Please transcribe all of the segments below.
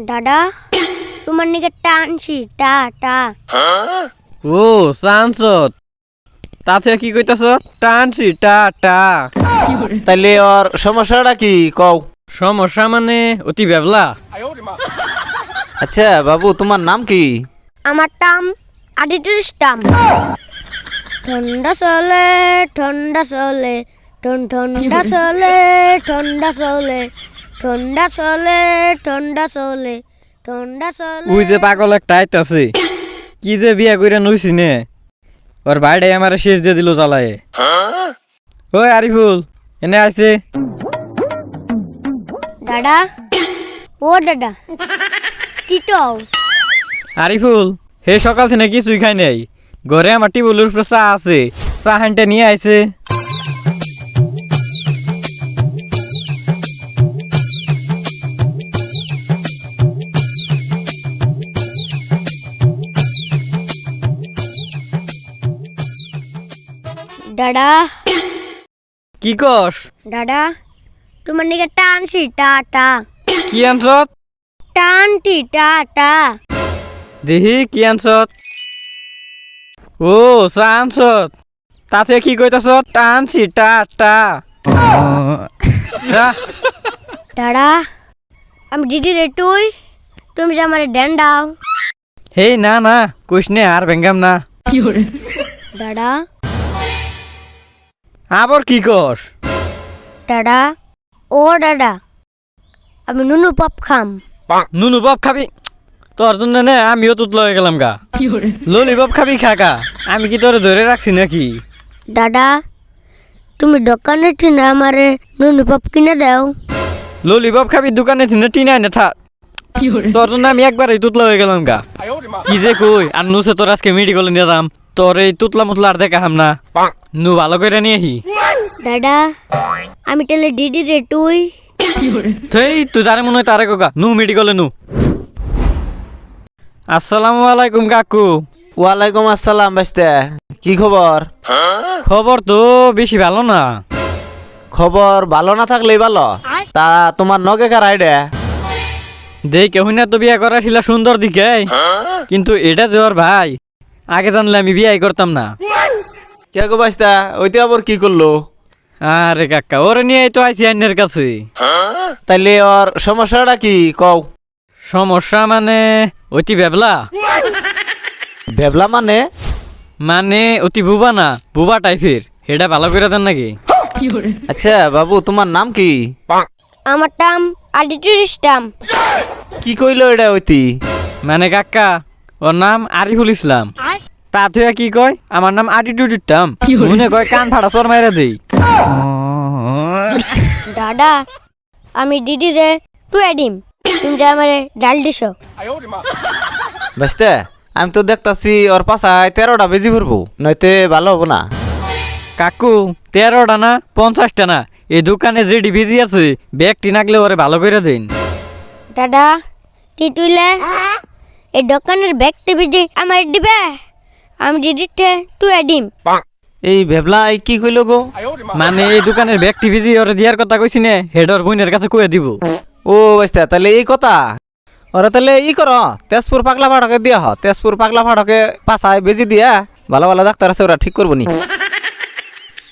দাদা তোমার নিকে টানছি টা টা ও সানসত তাতে কি কইতাছ টানছি টা টা তাইলে ওর সমস্যাটা কি কও? সমস্যা মানে অতি বেবলা। আচ্ছা বাবু, তোমার নাম কি? আমার টাম আদিত্যর টাম ঠান্ডা চলে ঠান্ডা চলে ঠান্ডা চলে ঠান্ডা চলে ঠান্ডা চলে ঠান্ডা চলে ঠান্ডা চলে ওই যে পাগল একটা আইতাছে কি যে বিয়া কইরা নইছি নে ওর ভাইডে আমারে শেষ দিয়ে দিল জ্বালায়ে। ওই আরিফুল এনে আইছে। দাদা ও দাদা টিটো আরিফুল হে সকাল থেকে কিছুই খাই নাই, ঘরে আমার টিবুলের উপরে চা আছে, চা হানটা নিয়ে আইছে। দাদা কি কস? দাদা তোমার নিকে টানছি টা টা কি আনছত? টানটি টা টা দেহি কি আনছত? ও চা আনছত, তাতে কি কইতাছ টানছি টা টা। যা। দাদা আমি দিদি রে তুমি যে আমার ড্যান দাও। হেই না না কইস নে আর ভেঙ্গাম না। দাদা আবার কি কস? দাদা ও দাদা আমি নুনু পপ খাম। নুনু বব খাবি? তোর জন্য নে আমিও তুত লয়ে গেলাম গা। ললিপপ খাবি খাকা, আমি কি তোরে ধরে রাখছি নাকি? দাদা তুমি দোকানে ঠিনা আমারে নুনু পপ কিনে দাও। ললিপপ খাবি দোকানে থিনে টিনাই না থাক, তোর জন্য আমি একবারই তুতলা হয়ে গেলাম গা। কি যে কই আর নুসে তোর আজকে মেডিকেলে নিয়ে যাম, তোর এই তুতলা মুতলা আর দেখা হাম না, নু ভালো করে নিয়ে আহি। দাদা আমি তাহলে দিদি রে তুই যারে মনে হয় তারে কোকা নু মেডিকেলে নু। আসসালামু আলাইকুম কাকু। ওয়ালাইকুম আসসালাম বাইস্তে, কি খবর? খবর তো বেশি ভালো না। খবর ভালো না থাকলেই ভালো। তা তোমার নগে কার আইডে? দেই কেউ না তো বিয়া করা ছিল সুন্দর দিকে, কিন্তু এটা যে ওর ভাই, আগে জানলে আমি বিয়াই করতাম না। কে গো বাইস্তা, ওইতে আবার কি করলো? আরে কাকা ওরে নিয়ে তো আইসি আইনের কাছে। তাইলে ওর সমস্যাটা কি কও? সমস্যা মানে অতি বেবলা। ভেবলা মানে? মানে অতি বুবা না, বুবা টাইপের, এটা ভালো করে দেন নাকি? আচ্ছা বাবু, তোমার নাম কি? আমার টাম আদিত্যর টাম। কি কইলো এটা ওইতি? মানে কাকা ওর নাম আরিফুল ইসলাম, তা তুই কি কয় আমার নাম আটিটুটিটাম, মনে কয় কান ফাটা চর মাইরা দেই। দাদা আমি দিদি রে দিম, তুমি যে আমারে ডাল দিছ। বাইস্তে আমি তো দেখতাছি ওর পাশায় 13টা বেজি ভরবো, নয়তে ভালো হবো না। কাকু 13টা না 50টা না, এই দোকানে যে ডিভিজি আছে ব্যাগটি নাগলে ওরে ভালো করে দিন। দাদা তুইলে এই দোকানের ব্যাগ টিভি দি আমার দিবে, আমি দিদিতে দিম। এই ভেবলা কি কইলো গো? মানে এই দোকানের ব্যাগ টিভিজি ওরে দিয়ার কথা কইছি নে, হেডর বোনের কাছে কয়ে দিব। ও বাইস্তা, তাহলে এই কথা। ওরা তাহলে ই করো, তেজপুর পাগলা ফাটকে দিয়া হ, তেজপুর পাগলা ফাটকে পাশায় বেজি দিয়া ভালো ভালো ডাক্তার আছে, ওরা ঠিক করবো নি।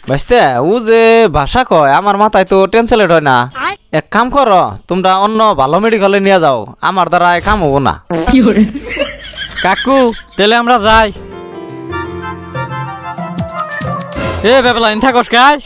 বাইস্তা ও যে ভাষা কয় আমার মাথায় তো ট্রান্সলেট হয় না। এক কাম করো, তোমরা অন্য ভালো মেডিকেলে নিয়ে যাও, আমার দ্বারা কাম হবো না। কাকু তাহলে আমরা যাই। এ বেবলা ইন থাকস কাজ।